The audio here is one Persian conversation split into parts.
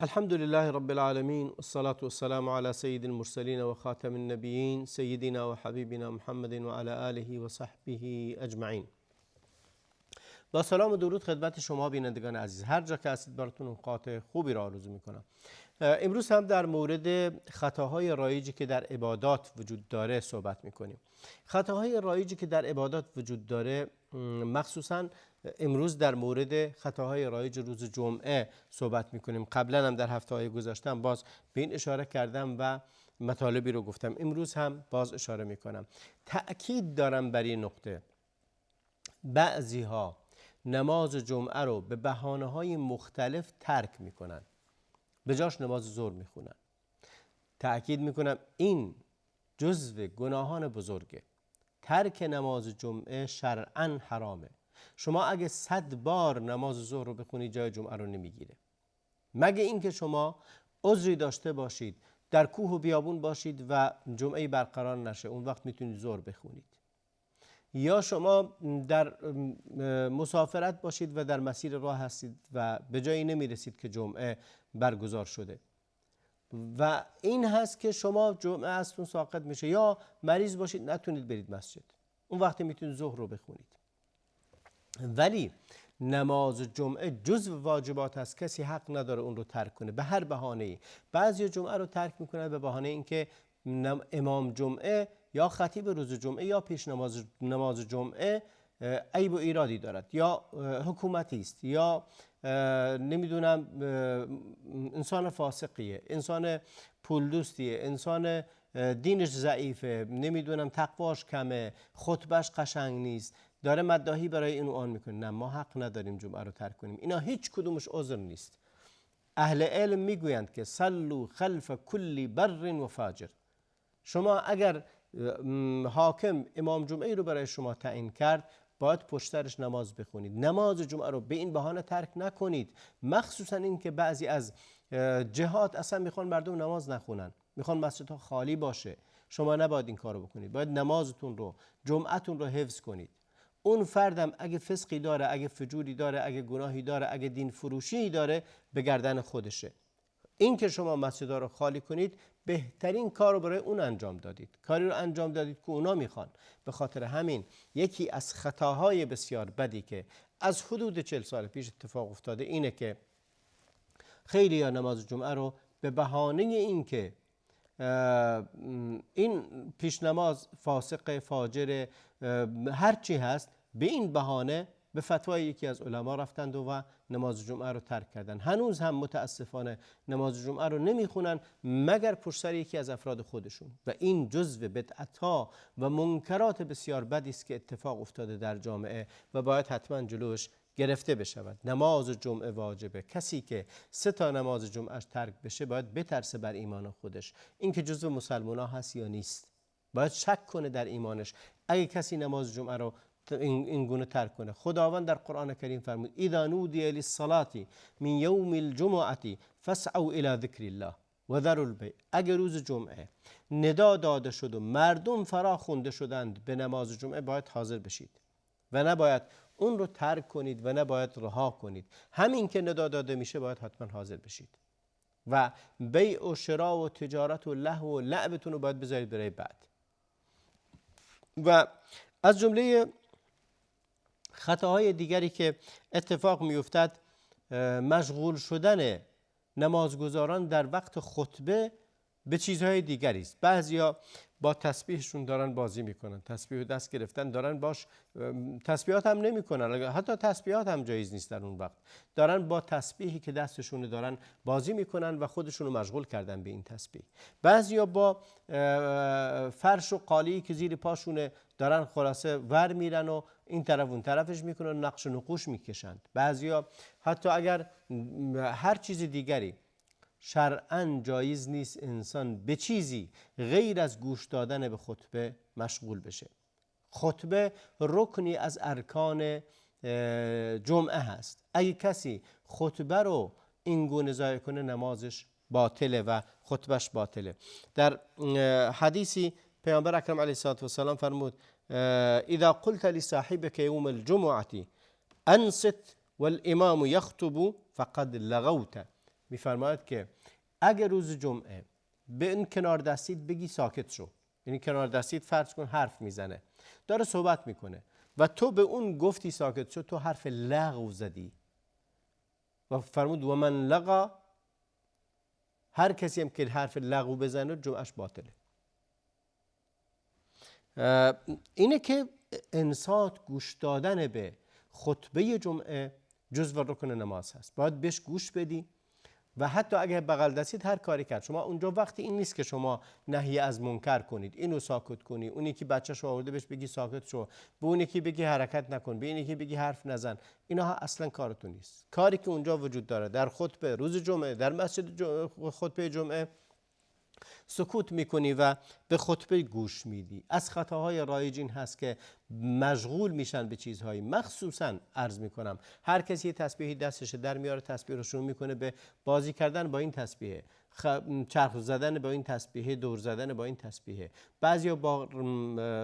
الحمد لله رب العالمين والصلاة والسلام على سيد المرسلين وخاتم النبيين سيدنا وحبيبنا محمد وعلى آله وصحبه اجمعین. با سلام و درود خدمت شما بینندگان عزیز، هر جا که هستید براتون اوقات خوبی را آرزو میکنم. امروز هم در مورد خطاهای رایجی که در عبادات وجود داره صحبت میکنیم. خطاهای رایجی که در عبادات وجود داره، مخصوصا امروز در مورد خطاهای رایج روز جمعه صحبت میکنیم. قبلا هم در هفته‌های گذشته باز به این اشاره کردم و مطالبی رو گفتم. امروز هم باز اشاره میکنم. تأکید دارم بر این نقطه. بعضی ها نماز جمعه رو به بهانه‌های مختلف ترک میکنن، به جاش نماز ظهر میخونن. تأکید میکنم این جزو گناهان بزرگه. ترک نماز جمعه شرعاً حرامه. شما اگه 100 بار نماز ظهر رو بخونید جای جمعه رو نمیگیره، مگه اینکه شما عذری داشته باشید، در کوه و بیابون باشید و جمعه برقرار نشه، اون وقت میتونید ظهر بخونید. یا شما در مسافرت باشید و در مسیر راه هستید و به جایی نمیرسید که جمعه برگزار شده و این هست که شما جمعه ازتون ساقط میشه، یا مریض باشید نتونید برید مسجد، اون وقت میتونید ظهر رو بخونید. ولی نماز جمعه جزو واجبات است، کسی حق نداره اون رو ترک کنه به هر بهانه‌ای. بعضی جمعه رو ترک میکنن به بهانه اینکه امام جمعه یا خطیب روز جمعه یا پیش نماز جمعه عیب و ایرادی دارد، یا حکومتی است، یا نمیدونم انسان فاسقیه، انسان پول دوستیه، انسان دینش ضعیفه، نمیدونم تقواش کمه، خطبهش قشنگ نیست، داره مداحی برای این و آن میکنه. نه، ما حق نداریم جمعه رو ترک کنیم. اینا هیچ کدومش عذر نیست. اهل علم میگویند که صلوا خلف کل بر و فاجر. شما اگر حاکم امام جمعه رو برای شما تعیین کرد، باید پشترش نماز بخونید. نماز جمعه رو به این بهانه ترک نکنید. مخصوصا این که بعضی از جهات اصلا میخوان مردم نماز نخونن، میخوان مسجدها خالی باشه. شما نباید این کارو بکنید. باید نمازتون رو، جمعتون رو حفظ کنید. اون فردم اگه فسقی داره، اگه فجوری داره، اگه گناهی داره، اگه دین فروشی داره، به گردن خودشه. این که شما مسجدها رو خالی کنید، بهترین کار رو برای اون انجام دادید، کاری رو انجام دادید که اونا میخوان. به خاطر همین یکی از خطاهای بسیار بدی که از حدود 40 سال پیش اتفاق افتاده اینه که خیلی یا نماز جمعه رو به بهانه این که این پیش نماز فاسق، فاجر، هر چی هست، به این بهانه به فتوای یکی از علما رفتند و نماز جمعه رو ترک کردن. هنوز هم متاسفانه نماز جمعه رو نمیخونن مگر پشت سر یکی از افراد خودشون، و این جزو بدعت‌ها و منکرات بسیار بدی است که اتفاق افتاده در جامعه و باید حتما جلوش گرفته بشود. نماز جمعه واجبه. کسی که 3 تا نماز جمعهش ترک بشه باید بترسه بر ایمان خودش، اینکه جزو مسلمان‌ها هست یا نیست. باید شک کنه در ایمانش اگه کسی نماز جمعه رو این گونه ترک کنه. خداوند در قرآن کریم فرمود اذا نودی للصلاة من یوم الجمعة فاسعوا الی ذکر الله و ذروا البیع. اگر روز جمعه ندا داده شد و مردم فرا خونده شدند به نماز جمعه، باید حاضر بشید و نباید اون رو ترک کنید و نباید رها کنید. همین که ندا داده میشه باید حتما حاضر بشید و بیع و شرا و تجارت و لهو و لعبتون رو باید بذارید برای بعد. و از جمله خطاهای دیگری که اتفاق میافتد، مشغول شدن نمازگزاران در وقت خطبه به چیزهای دیگری است. بعضیا با تسبیحشون دارن بازی میکنن، تسبیح دست گرفتن دارن باش، تسبیحات هم نمیکنن، حتی تسبیحات هم جایز نیست در اون وقت، دارن با تسبیحی که دستشون دارن بازی میکنن و خودشون رو مشغول کردن به این تسبیح. بعضیا با فرش و قالی که زیر پاشونه دارن خلاصه ور میرن و این طرف اون طرفش میکنن، نقش و نقوش میکشند. بعضیا حتی اگر هر چیز دیگری، شرعاً جایز نیست انسان به چیزی غیر از گوش دادن به خطبه مشغول بشه. خطبه رکنی از ارکان جمعه هست. اگه کسی خطبه رو این گونه ضایع کنه، نمازش باطله و خطبهش باطله. در حدیثی پیامبر اکرم علیه السلام فرمود اذا قلت لصاحبك يوم الجمعة انصت والامام يخطب فقد لغوت. میفرماید که اگر روز جمعه به این کنار دستید بگی ساکت شو، یعنی کنار دستید فرض کن حرف میزنه، داره صحبت میکنه و تو به اون گفتی ساکت شو، تو حرف لغو زدی. و فرمود و من لغا، هر کسی هم که حرف لغو بزنه جمعش باطله. اینه که انصات، گوش دادن به خطبه جمعه جزو رکن نماز هست، باید بهش گوش بدی و حتی اگه بغل دستید هر کاری کرد شما اونجا، وقتی این نیست که شما نهی از منکر کنید، اینو ساکت کنی، اونی که بچه‌شو آورده بهش بگی ساکت شو، به اونی که بگی حرکت نکن، به اینی که بگی حرف نزن، اینها اصلا کارتون نیست. کاری که اونجا وجود داره در خطبه روز جمعه، در مسجد خطبه جمعه سکوت میکنی و به خطبه گوش میدی. از خطاهای رایج این هست که مشغول میشن به چیزهایی، مخصوصا عرض میکنم هر کسی تسبیحی دستشه در میاره، تسبیح رو شروع میکنه به بازی کردن با این تسبیحه، چرخ زدن با این تسبیحه، دور زدن با این تسبیحه. بعضیا با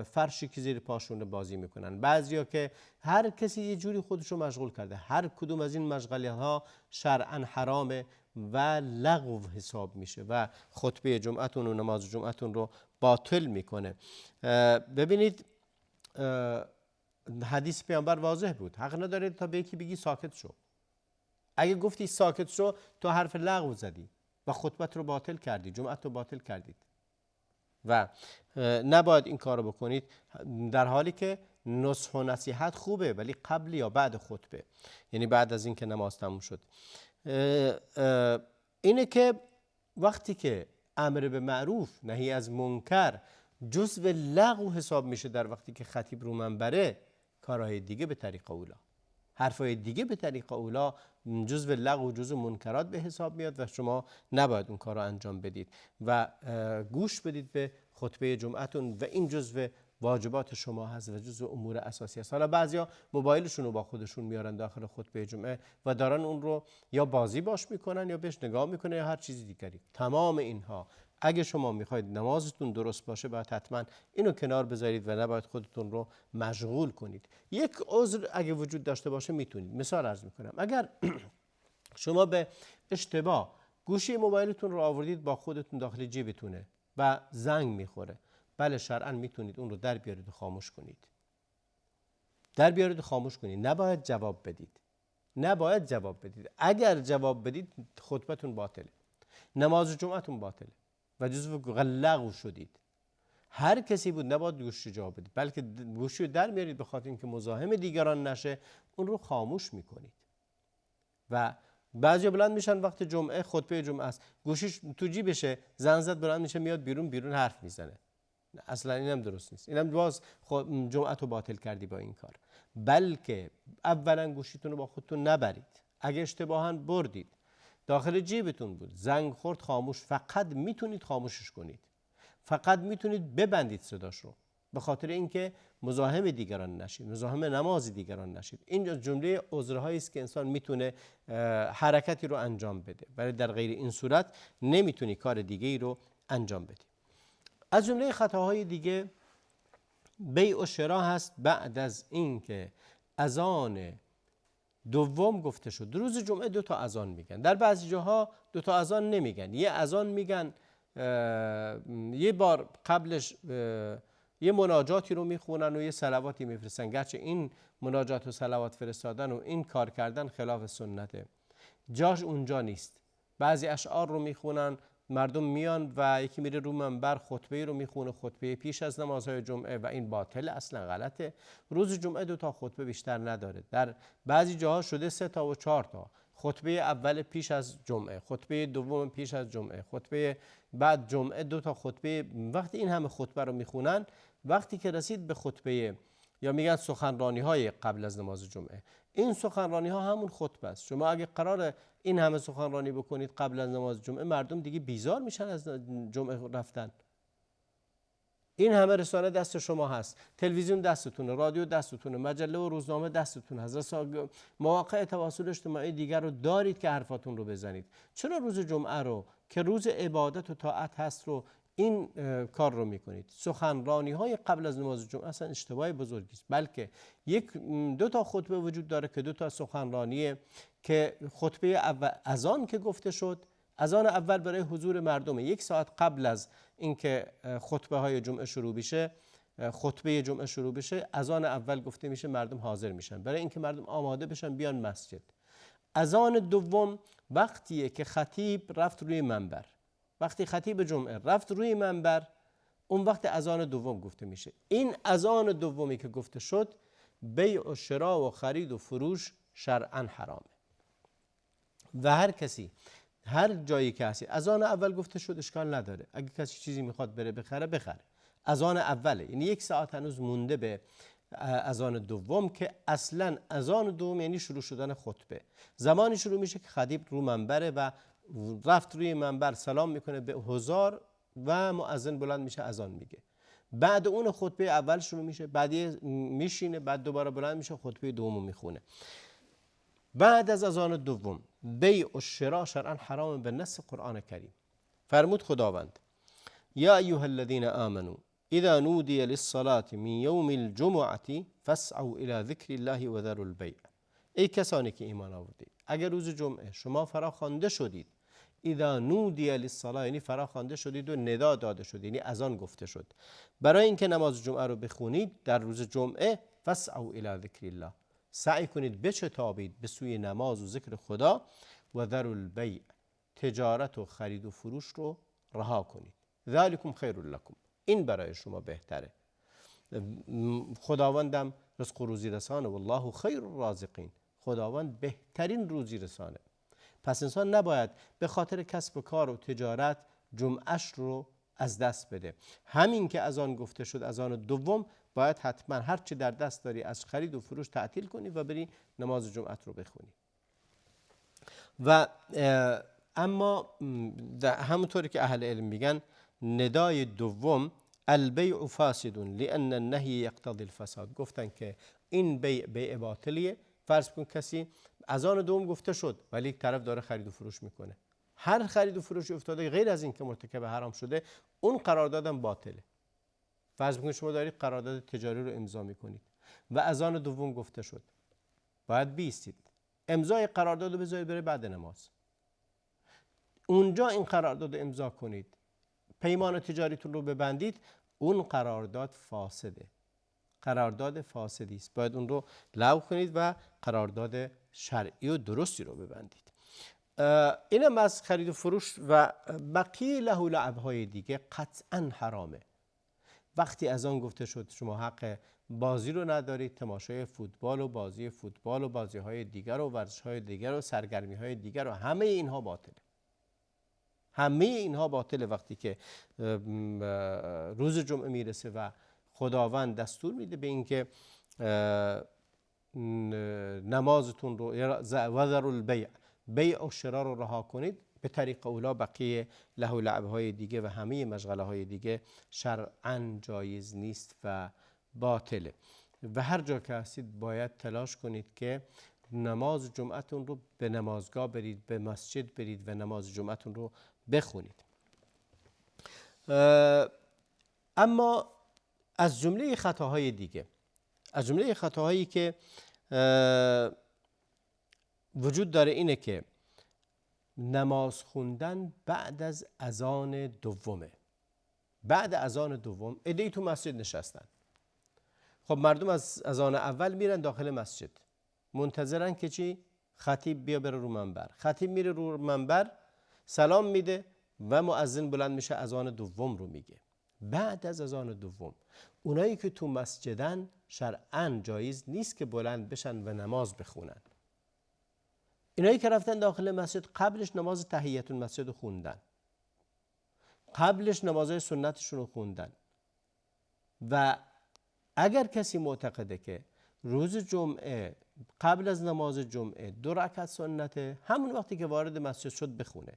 فرشی که زیر پاشون بازی میکنن، بعضیا که هر کسی یه جوری خودش رو مشغول کرده. هر کدوم از این مشغله ها شرعا حرامه و لغو حساب میشه و خطبه جمعتون و نماز جمعتون رو باطل میکنه. ببینید حدیث پیامبر واضح بود، حق ندارید تا به یکی بگی ساکت شو. اگه گفتی ساکت شو تو حرف لغو زدی و خطبت رو باطل کردی، جمعت رو باطل کردید و نباید این کار رو بکنید، در حالی که نصح و نصیحت خوبه ولی قبل یا بعد خطبه، یعنی بعد از این که نماز تموم شد. اینه که وقتی که امر به معروف نهی از منکر جزو لغو حساب میشه در وقتی که خطیب رو منبره، کارهای دیگه به طریق اولا، حرفای دیگه به طریق اولا جزو لغو و جزو منکرات به حساب میاد و شما نباید اون کار رو انجام بدید و گوش بدید به خطبه جمعتون و این جزو واجبات شما هست و جزو امور اساسی است. حالا بعضیا موبایلشون رو با خودشون میارن داخل خطبه جمعه و دارن اون رو یا بازی باش میکنن یا بهش نگاه میکنن یا هر چیزی دیگری. تمام اینها اگه شما میخواید نمازتون درست باشه باید حتما اینو کنار بذارید و نباید خودتون رو مشغول کنید. یک عذر اگه وجود داشته باشه میتونید، مثال عرض میکنم، اگر شما به اشتباه گوشی موبایلتون رو آوردید با خودتون داخل جیبتونه و زنگ میخوره، بله شرعاً میتونید اون رو در بیارید و خاموش کنید. در بیارید و خاموش کنید، نباید جواب بدید. نباید جواب بدید. اگر جواب بدید خطبتون باطله، نماز جمعتون باطله و جزو لغو شدید. هر کسی بود نباید گوشی جواب بدید، بلکه گوشی رو در میارید به خاطر اینکه مزاحم دیگران نشه، اون رو خاموش میکنید. و بعضیا بلند میشن وقت جمعه، خطبه جمعه است، گوشیش تو جیبشه، زنگ زد بلند میشه میاد بیرون حرف میزنه. اصلا اینم درست نیست، اینم باز جمعت رو باطل کردی با این کار. بلکه اولا گوشیتون رو با خودتون نبرید، اگه اشتباها بردید داخل جیبتون بود، زنگ خورد، خاموش، فقط میتونید خاموشش کنید، فقط میتونید ببندید صداش رو، به خاطر اینکه مزاحم دیگران نشید، مزاحم نماز دیگران نشید. این جمله عذرهایی است که انسان میتونه حرکتی رو انجام بده، ولی در غیر این صورت نمیتونی کار دیگه‌ای رو انجام بدی. از جمله خطاهای دیگه بیع و شرا هست بعد از اینکه اذان دوم گفته شد. روز جمعه 2 تا اذان میگن، در بعضی جاها 2 تا اذان نمیگن، یه اذان میگن، یه بار قبلش یه مناجاتی رو میخونن و یه صلواتی میفرستن، گرچه این مناجات و صلوات فرستادن و این کار کردن خلاف سنته، جاش اونجا نیست. بعضی اشعار رو میخونن، مردم میان و یکی میره رو منبر خطبه رو میخونه، خطبه پیش از نمازهای جمعه، و این باطل، اصلا غلطه. روز جمعه 2 تا خطبه بیشتر نداره، در بعضی جاها شده 3 تا و 4 تا. خطبه اول پیش از جمعه، خطبه دوم پیش از جمعه، خطبه بعد جمعه، 2 تا خطبه. وقتی این همه خطبه رو میخونن، وقتی که رسید به خطبه یا میگن سخنرانی های قبل از نماز جمعه، این سخنرانی ها همون خطبه است. شما اگه قراره این همه سخنرانی بکنید قبل از نماز جمعه، مردم دیگه بیزار میشن از جمعه رفتن. این همه رسانه دست شما هست، تلویزیون دستتونه، رادیو دستتونه، مجله و روزنامه دستتون هست، مواقع تواصل اجتماعی دیگر رو دارید که حرفاتون رو بزنید. چرا روز جمعه رو که روز عبادت و طاعت هست رو این کار رو میکنید؟ سخنرانی های قبل از نماز جمعه اصلا اشتباه بزرگی است، بلکه 2 تا خطبه وجود داره که 2 تا سخنرانی که خطبه اول اذان که گفته شد، اذان اول برای حضور مردمه. 1 ساعت قبل از اینکه خطبه های جمعه شروع بشه، خطبه جمعه شروع بشه، اذان اول گفته میشه، مردم حاضر میشن برای اینکه مردم آماده بشن بیان مسجد. اذان دوم وقتیه که خطیب رفت روی منبر. وقتی خطیب جمعه رفت روی منبر، اون وقت اذان دوم گفته میشه. این اذان دومی که گفته شد، بیع و شرا و خرید و فروش شرعاً حرامه و هر کسی هر جایی که هستی اذان اول گفته شد اشکال نداره. اگه کسی چیزی میخواد بره بخره. اذان اوله، یعنی 1 ساعت هنوز مونده به اذان دوم که اصلا اذان دوم یعنی شروع شدن خطبه. زمانی شروع میشه که خطیب رو منبره و رفت روی منبر سلام میکنه به حضار و مؤذن بلند میشه اذان میگه. بعد اون خطبه اول شروع میشه، بعد میشینه، بعد دوباره بلند میشه خطبه دومو میخونه. بعد از اذان دوم بیع و شرا شرعاً حرام به نص قرآن کریم. فرمود خداوند: یا ایها الذین آمنوا اذا نودی للصلاة من یوم الجمعة فاسعوا الى ذکر الله و ذروا البیع. ای کسانی که ایمان آوردید، اگر روز جمعه شما فراخوانده شدید، اذا نودی للصلاة یعنی فراخوانده شدید و ندا داده شد، یعنی اذان گفته شد برای اینکه نماز جمعه رو بخونید در روز جمعه، فاسعوا الى ذکر الله، سعی کنید بچتابید به سوی نماز و ذکر خدا، و ذروا البیع، تجارت و خرید و فروش رو رها کنید. ذالکم خیر لکم، این برای شما بهتره. خداوندم رزق و روزی رسانه، والله خیر الرازقین، خداوند بهترین روزی رسانه. پس انسان نباید به خاطر کسب و کار و تجارت جمعش رو از دست بده. همین که اذان گفته شد، اذان دوم، باید حتما هر چی در دست داری از خرید و فروش تعطیل کنی و بری نماز جمعت رو بخونی. و اما همونطوری که اهل علم میگن، ندای دوم البیع فاسد لان النهی یقتضی الفساد، گفتن که این بیع باطلیه. فرض کن کسی اذان دوم گفته شد ولی یک طرف داره خرید و فروش میکنه، هر خرید و فروشی افتاده غیر از این که مرتکب حرام شده، اون قراردادم باطله. فرض کنید شما دارید قرارداد تجاری رو امضا میکنید و اذان دوم گفته شد، باید بیستید امضای قرارداد رو بذارید برای بعد نماز، اونجا این قرارداد رو امضا کنید، پیمان تجاریتون رو ببندید، اون قرارداد فاسده، قرارداد فاسدی است، باید اون رو لغو کنید و قرارداد شرعی و درستی رو ببندید. اینم از خرید و فروش. و بقیه له و لعب‌های دیگه قطعا حرامه. وقتی از آن گفته شد شما حق بازی رو ندارید، تماشای فوتبال و بازی فوتبال و بازی‌های دیگر و ورزش‌های دیگر و سرگرمی‌های دیگر و همه اینها باطله. همه اینها باطله. وقتی که روز جمعه میرسه و خداوند دستور میده به اینکه نمازتون رو وذروا البیع، بیع و شرا رو رها کنید، به طریق اولا بقیه له و لعب‌های دیگه و همه مشغله‌های دیگه شرعاً جایز نیست و باطله. و هر جا که هستید باید تلاش کنید که نماز جمعتون رو به نمازگاه برید، به مسجد برید و نماز جمعتون رو بخونید. اما از جمله خطاهای دیگه، از جمله خطاهایی که وجود داره اینه که نماز خوندن بعد از اذان دومه. بعد اذان دوم عده‌ای تو مسجد نشستن. خب مردم از اذان اول میرن داخل مسجد، منتظرن که چی؟ خطیب بیا بره رو منبر. خطیب میره رو منبر، سلام میده و مؤذن بلند میشه اذان دوم رو میگه. بعد از اذان دوم اونایی که تو مسجدن شرعاً جایز نیست که بلند بشن و نماز بخونن. اینایی که رفتن داخل مسجد قبلش نماز تحیت المسجد رو خوندن، قبلش نمازهای سنتشون رو خوندن. و اگر کسی معتقده که روز جمعه قبل از نماز جمعه 2 رکعت سنته، همون وقتی که وارد مسجد شد بخونه،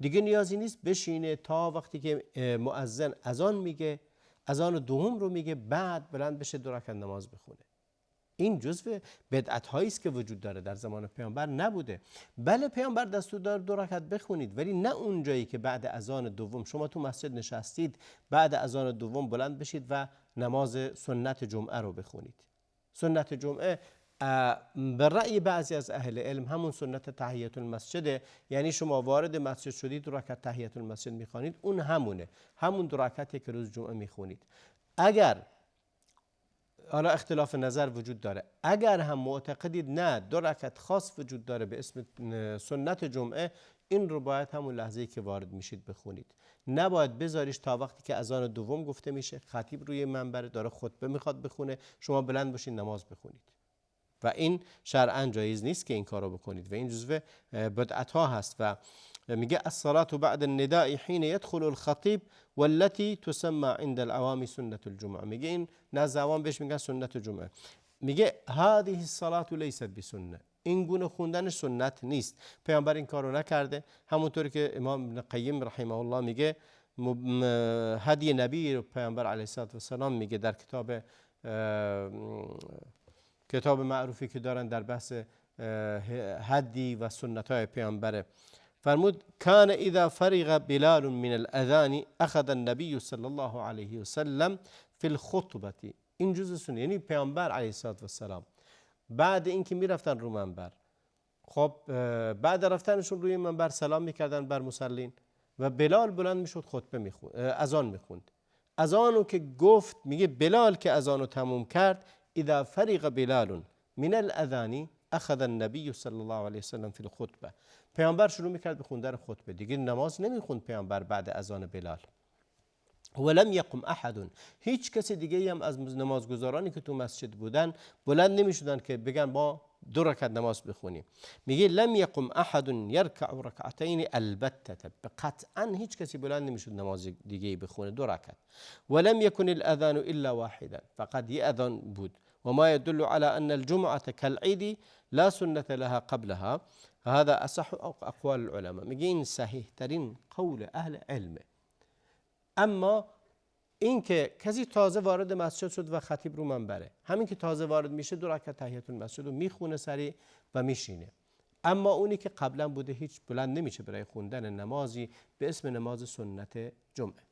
دیگه نیازی نیست بشینه تا وقتی که مؤذن اذان میگه، اذان دوم رو میگه، بعد بلند بشه 2 رکعت نماز بخونه. این جزو بدعت هایی است که وجود داره، در زمان پیامبر نبوده. بله پیامبر دستور داره 2 رکعت بخونید، ولی نه اون جایی که بعد اذان دوم شما تو مسجد نشستید، بعد اذان دوم بلند بشید و نماز سنت جمعه رو بخونید. سنت جمعه به رأی بعضی از اهل علم همون سنت تحیت المسجده، یعنی شما وارد مسجد شدید 2 رکعت تحیت المسجد میخوانید، اون همونه، همون 2 رکعتی که روز جمعه میخونید. اگر حالا اختلاف نظر وجود داره، اگر هم معتقدید نه 2 رکعت خاص وجود داره به اسم سنت جمعه، این رو باید همون لحظه‌ای که وارد میشید بخونید، نباید بذاریش تا وقتی که اذان دوم گفته میشه، خطیب روی منبر داره خطبه میخواد بخونه، شما بلند باشین نماز بخونید. و این شرعاً جایز نیست که این کارو بکنید و این جزو بدعت ها هست. و میگه الصلاة بعد النداء حين يدخل الخطيب والتي تسمى عند العوام سنت الجمعه. میگه این نزد عوام بهش میگن سنت جمعه. میگه هذه الصلاة لیست بسنه، این گونه خوندن سنت نیست، پیامبر این کارو نکرده. همونطوری که امام ابن قیم رحمه الله میگه هدی نبی پیامبر علیه السلام میگه در کتاب معروفی که دارن در بحث هدی و سنت های پیامبره، فرمود کان اذا فرغ بلال من الاذان اخذ النبي صلی الله علیه و سلم فی الخطبه. این جزء سنت، یعنی پیامبر علیه السلام بعد اینکه میرفتن رو منبر، خب بعد رفتنشون روی منبر سلام میکردن بر مصلین و بلال بلند میشد خطبه میخوند، اذان میخوند. اذانو که گفت، میگه بلال که اذانو تموم کرد، اذا فرغ بلال من الاذان اخذ النبي صلی الله علیه وسلم فی الخطبه. پیامبر شروع میکرد به خوندن خطبه، دیگه نماز نمیخوند پیامبر بعد اذان بلال. ولم یقم احد، هیچ کسی دیگه هم از نمازگزارانی که تو مسجد بودن بلند نمیشدن که بگن ما 2 رکعت نماز بخونیم. میگه لم یقم احد یرکع رکعتین البته، قطعا هیچ کسی بلند نمیشد نماز دیگه بخونه 2 رکعت. ولم یکن الاذان الا واحدا، فقط یه اذان بود. وما يدل على ان الجمعه كالعيد لا سنه لها قبلها. هذا اصح اقوال العلماء. میگه این صحیح ترین قول اهل علمه. اما این که کسی تازه وارد مسجد شد و خطیب رو منبره، همین که تازه وارد میشه 2 رکعت تحیت المسجد رو میخونه سریع و میشینه. اما اونی که قبلا بوده هیچ بلند نمیشه برای خوندن نمازی به اسم نماز سنت جمعه.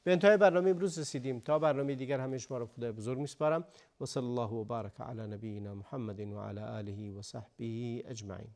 به انتهای برنامه امروز رسیدیم. تا برنامه دیگر همه شما رو خدای بزرگ میسپارم و صلی الله و بارک علی نبینا محمد و علی آله و صحبه اجمعین.